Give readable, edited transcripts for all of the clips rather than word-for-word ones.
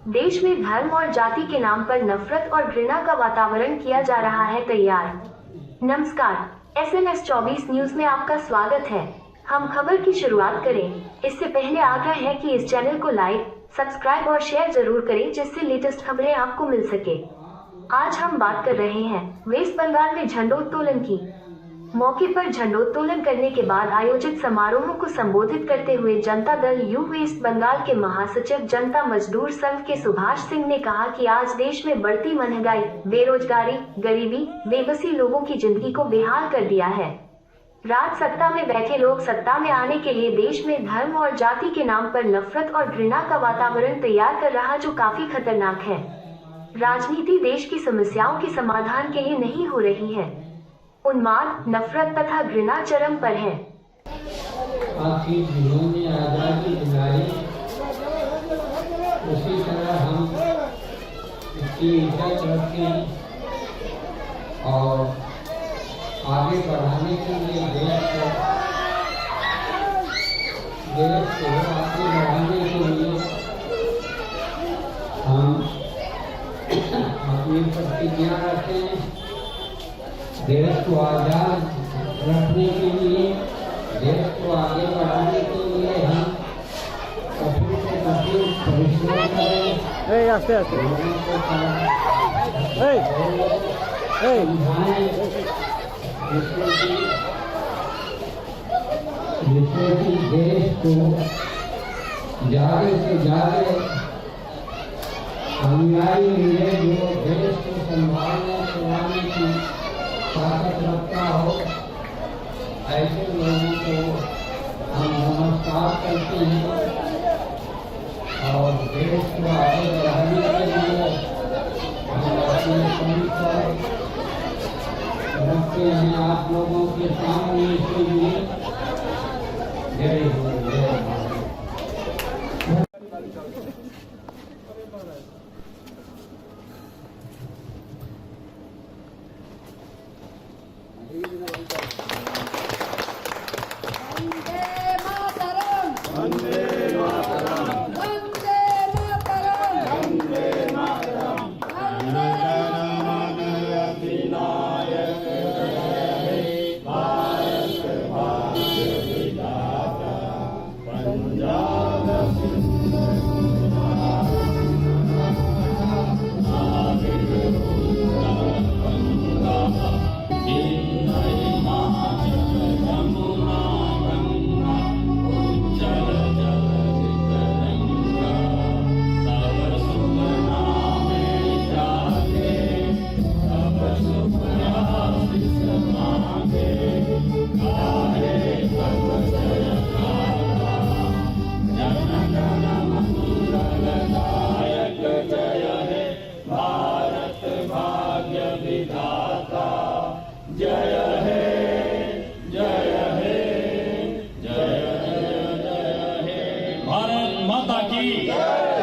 देश में धर्म और जाति के नाम पर नफरत और घृणा का वातावरण किया जा रहा है तैयार। नमस्कार, SMS 24 न्यूज में आपका स्वागत है। हम खबर की शुरुआत करें इससे पहले आग्रह है कि इस चैनल को लाइक, सब्सक्राइब और शेयर जरूर करें जिससे लेटेस्ट खबरें आपको मिल सके। आज हम बात कर रहे हैं वेस्ट बंगाल में झंडोत्तोलन की। मौके पर झंडोत्तोलन करने के बाद आयोजित समारोह को संबोधित करते हुए जनता दल यू वेस्ट बंगाल के महासचिव जनता मजदूर संघ के सुभाष सिंह ने कहा कि आज देश में बढ़ती महंगाई, बेरोजगारी, गरीबी, बेबसी लोगों की जिंदगी को बेहाल कर दिया है। राज सत्ता में बैठे लोग सत्ता में आने के लिए देश में धर्म और जाति के नाम पर नफरत और घृणा का वातावरण तैयार कर रहा, जो काफी खतरनाक है। राजनीति देश की समस्याओं के समाधान के लिए नहीं हो रही है। उन्माद, नफरत तथा घृणा चरम पर है। आपकी जिन्होंने आजादी दिलाई, उसी तरह हम इसकी इज्जत रखें और आगे बढ़ाने के लिए देश को आगे बढ़ाने के लिए हम अपनी प्रतिज्ञा रखें। देश को आजाद रखने के लिए, देश को आगे बढ़ाने के लिए हम कठिन से कठिन परिश्रम करें। आस्ते आस्ते जिससे कि देश को ज़्यादा से ज़्यादा अनुयायी मिले, जो देश को संभालने चलाने की ताकत रखता हो। ऐसे लोगों को हम नमस्कार करते हैं और देश को आगे बढ़ाने के लिए हम अपने संकल्प रखते हैं आप लोगों के सामने। इसके लिए जय हो, जय हो।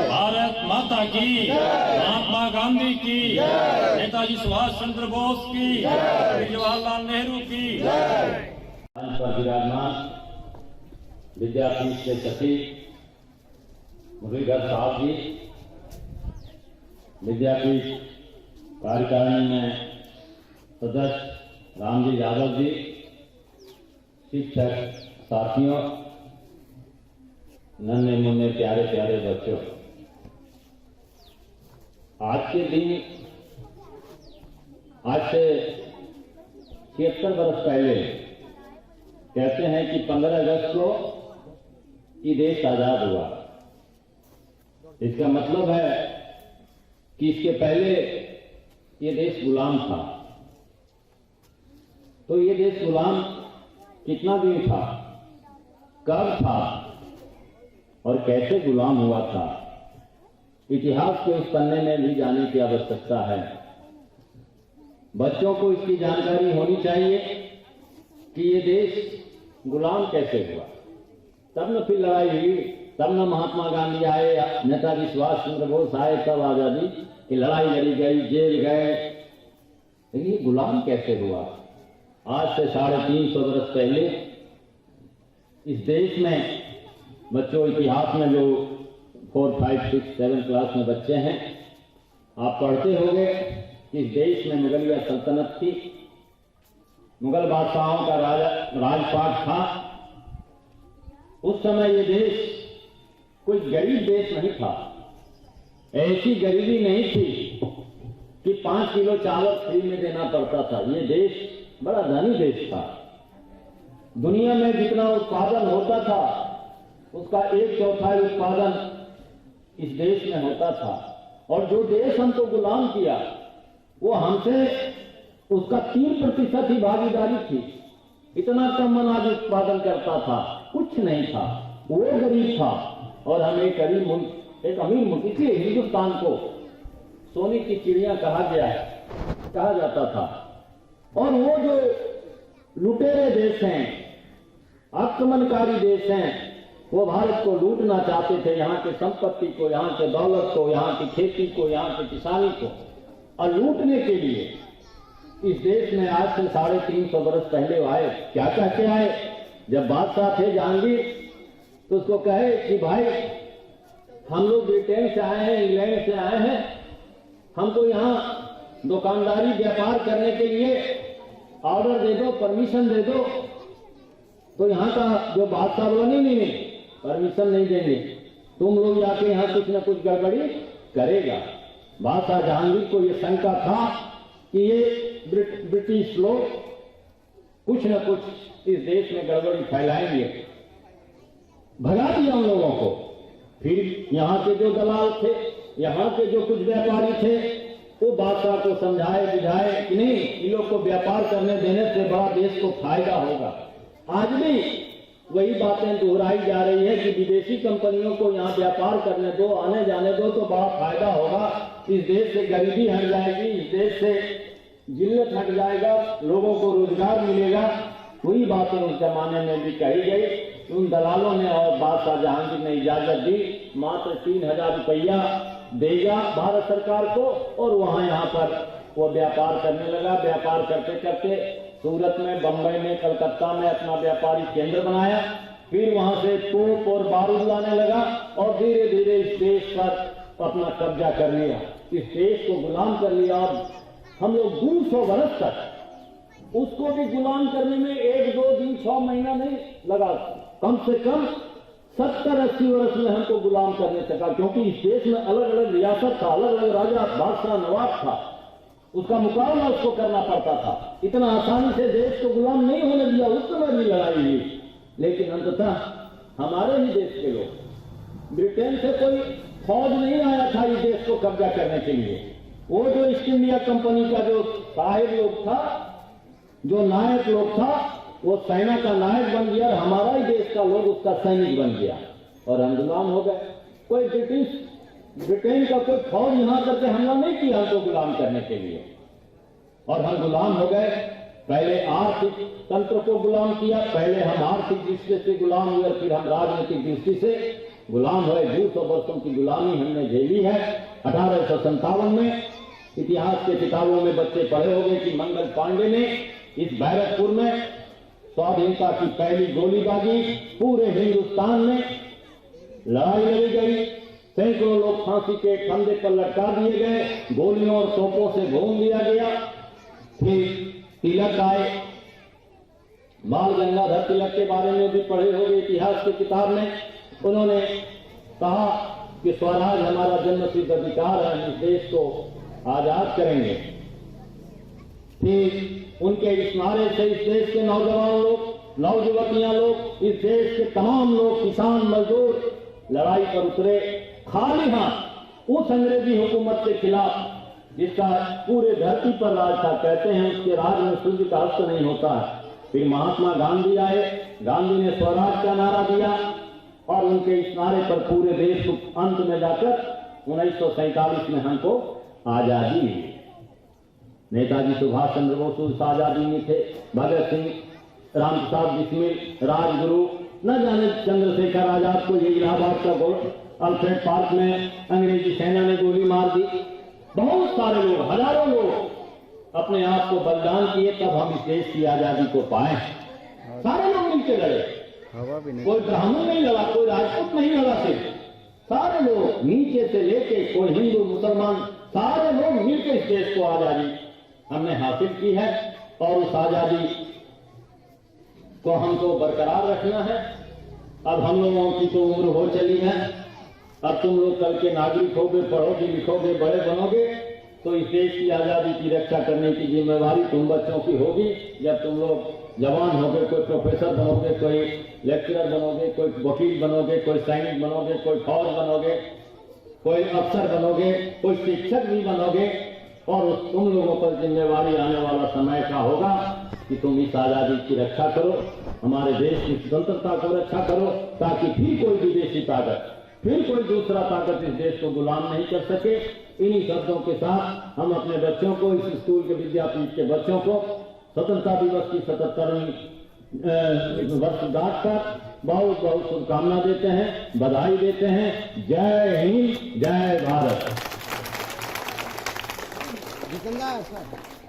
भारत माता की, महात्मा गांधी की, नेताजी सुभाष चंद्र बोस की, जवाहरलाल नेहरू की। विराजमान विद्यापीठ के सचिव मुरलीधर साहब जी, विद्यापीठ कार्यकारिणी में सदस्य रामजी यादव जी, शिक्षक साथियों, नन्हे मुन्ने प्यारे प्यारे बच्चों, आज के दिन, आज से 73 वर्ष पहले कहते हैं कि 15 अगस्त को ये देश आजाद हुआ। इसका मतलब है कि इसके पहले ये देश गुलाम था। तो ये देश गुलाम कितना दिन था, कब था और कैसे गुलाम हुआ था, इतिहास के उस पन्ने में भी जाने की आवश्यकता है। बच्चों को इसकी जानकारी होनी चाहिए कि ये देश गुलाम कैसे हुआ। तब न फिर लड़ाई हुई, तब न महात्मा गांधी आए, नेताजी सुभाष चंद्र बोस आए, तब आजादी की लड़ाई लड़ी गई, जेल गए। लेकिन ये गुलाम कैसे हुआ? आज से 350 वर्ष पहले इस देश में, बच्चों इतिहास में जो 4, 5, 6, 7 क्लास में बच्चे हैं, आप पढ़ते होंगे कि इस देश में मुगलिया सल्तनत थी, मुगल बादशाहों का राजपाट था। उस समय ये देश कोई गरीब देश नहीं था, ऐसी गरीबी नहीं थी कि 5 किलो चावल फ्री में देना पड़ता था। ये देश बड़ा धनी देश था। दुनिया में जितना उत्पादन होता था उसका 1/4 उत्पादन इस देश में होता था, और जो देश हमको गुलाम किया वो हमसे उसका 3% ही भागीदारी थी। इतना कम अनाज उत्पादन करता था, कुछ नहीं था, वो गरीब था और हम एक गरीब मुल्क, एक अमीर मुल्क। इसलिए हिंदुस्तान को सोने की चिड़िया कहा जाता था। और वो जो लुटेरे देश हैं, आक्रमणकारी देश हैं, वो भारत को लूटना चाहते थे, यहाँ की संपत्ति को, यहाँ के दौलत को, यहाँ की खेती को, यहाँ की किसानी को। और लूटने के लिए इस देश में आज से 350 वर्ष पहले आए। क्या कहते आए? जब बादशाह थे जहांगीर तो उसको कहे कि भाई हम लोग ब्रिटेन से आए हैं, इंग्लैंड से आए हैं, हमको यहाँ दुकानदारी व्यापार करने के लिए ऑर्डर दे दो, परमिशन दे दो। तो यहाँ का जो बादशाह बोला नहीं, परमिशन नहीं देंगे, तुम लोग जाके यहाँ कुछ न कुछ गड़बड़ी करेगा। बादशाह जहांगीर को ये शंका था कि ये ब्रिटिश लोग कुछ न कुछ इस देश में गड़बड़ी फैलाएंगे। भगा दिया उन लोगों को। फिर यहाँ के जो दलाल थे, यहाँ के जो कुछ व्यापारी थे, वो बादशाह को समझाए बुझाए कि नहीं, इन लोग को व्यापार करने देने से बड़ा देश को फायदा होगा। आज भी वही बातें दोहराई जा रही है कि विदेशी कंपनियों को यहाँ व्यापार करने दो, आने जाने दो तो बड़ा फायदा होगा, इस देश से गरीबी हट जाएगी, इस देश से जिल्लत हट जाएगा, लोगों को रोजगार मिलेगा। वही बातें उस जमाने में भी कही गई। उन दलालों ने और बादशाह जहांगीर ने इजाजत दी, मात्र 3000 रुपया देगा भारत सरकार को, और वहां यहाँ पर वो व्यापार करने लगा। व्यापार करते करते सूरत में, बंबई में, कलकत्ता में अपना व्यापारी केंद्र बनाया। फिर वहां से तोप और बारूद लाने लगा और धीरे धीरे इस देश पर अपना कब्जा कर लिया, इस देश को गुलाम कर लिया। और हम लोग 200 वर्ष तक उसको भी गुलाम करने में 1, 2 दिन, 6 महीना नहीं लगा, कम से कम 70-80 वर्ष में हमको गुलाम करने सका। क्योंकि इस देश में अलग अलग रियासत था, अलग अलग राजा, बादशाह, नवाब था, उसका मुकाबला उसको करना पड़ता था। इतना आसानी से देश को गुलाम नहीं होने दिया। उस समय भी लड़ाई हुई, लेकिन अंततः हमारे ही देश के लोग, ब्रिटेन से कोई फौज नहीं आया था इस देश को कब्जा करने के लिए। वो जो ईस्ट इंडिया कंपनी का जो साहिब लोग था, जो नायक लोग था, वो सेना का नायक बन गया और हमारा ही देश का लोग उसका सैनिक बन गया और हम गुलाम हो गए। कोई ब्रिटेन का कोई फौज यहां करके हमला नहीं किया हमको गुलाम करने के लिए, और हम गुलाम हो गए। पहले आर्थिक तंत्र को गुलाम किया, पहले हम आर्थिक दृष्टि से गुलाम हुए, फिर हम राजनीतिक दृष्टि से गुलाम हुए। 200 वर्षों की गुलामी हमने झेली है। 1857 में इतिहास के किताबों में बच्चे पढ़े होंगे कि मंगल पांडे ने इस बैरकपुर में स्वाधीनता की पहली गोलीबाजी, पूरे हिंदुस्तान में लड़ाई लड़ी गई, सैकड़ों लोग फांसी के फंदे पर लटका दिए गए, गोलियों और तोपों से भून दिया गया। फिर तिलक आए, बाल गंगाधर तिलक के बारे में भी पढ़े होंगे इतिहास की किताब में। उन्होंने कहा कि स्वराज हमारा जन्मसिद्ध अधिकार है, हम इस देश को आजाद करेंगे। फिर उनके इस नारे से इस देश के नौजवान लोग, नौजुवतियां लोग, इस देश के तमाम लोग, किसान, मजदूर लड़ाई पर उतरे खाली हाथ उस अंग्रेजी हुकूमत के खिलाफ जिसका पूरे धरती पर राज था। कहते हैं उसके राज में सूर्य का अस्त नहीं होता है। फिर महात्मा गांधी आए, गांधी ने स्वराज का नारा दिया और उनके इस नारे पर पूरे देश को अंत में जाकर 1947 में हमको आजादी हुई। नेताजी सुभाष चंद्र बोस उस आजादी में थे, भगत सिंह, रामप्रसाद बिस्मिल, राजगुरु, न जाने चंद्रशेखर आजाद को ये इलाहाबाद का अल्फ्रेड पार्क में अंग्रेजी सेना ने गोली मार दी। बहुत सारे लोग, हजारों लोग अपने आप को बलिदान किए, तब हम इस देश की आजादी को पाए। सारे लोग मिलकर लड़े, कोई ब्राह्मण नहीं लड़ा, कोई राजपूत नहीं लड़ा, सिर्फ सारे लोग नीचे से लेके कोई हिंदू मुसलमान सारे लोग मिलकर इस देश को आजादी हमने हासिल की है और उस आजादी को हमको बरकरार रखना है। अब हम लोगों की तो उम्र हो चली है, अब तुम लोग कल के नागरिक होगे, पढ़ोगे लिखोगे, बड़े बनोगे, तो इस देश की आजादी की रक्षा करने की जिम्मेवारी तुम बच्चों की होगी। जब तुम लोग जवान होगे, कोई प्रोफेसर बनोगे, कोई लेक्चरर बनोगे, कोई वकील बनोगे, कोई सैनिक बनोगे, कोई फौज बनोगे, कोई अफसर बनोगे, कोई शिक्षक भी बनोगे, और तुम लोगों पर जिम्मेवारी आने वाला समय का होगा कि तुम इस आजादी की रक्षा करो, हमारे देश की स्वतंत्रता को रक्षा करो, ताकि फिर कोई विदेशी ताकत, फिर कोई दूसरा ताकत इस देश को गुलाम नहीं कर सके। इन्हीं शब्दों के साथ हम अपने बच्चों को, इस स्कूल के विद्यापीठ के बच्चों को स्वतंत्रता दिवस की 77वीं वर्षगांठ पर बहुत बहुत शुभकामना देते हैं, बधाई देते हैं। जय हिंद, जय भारत। जितेंद्र सर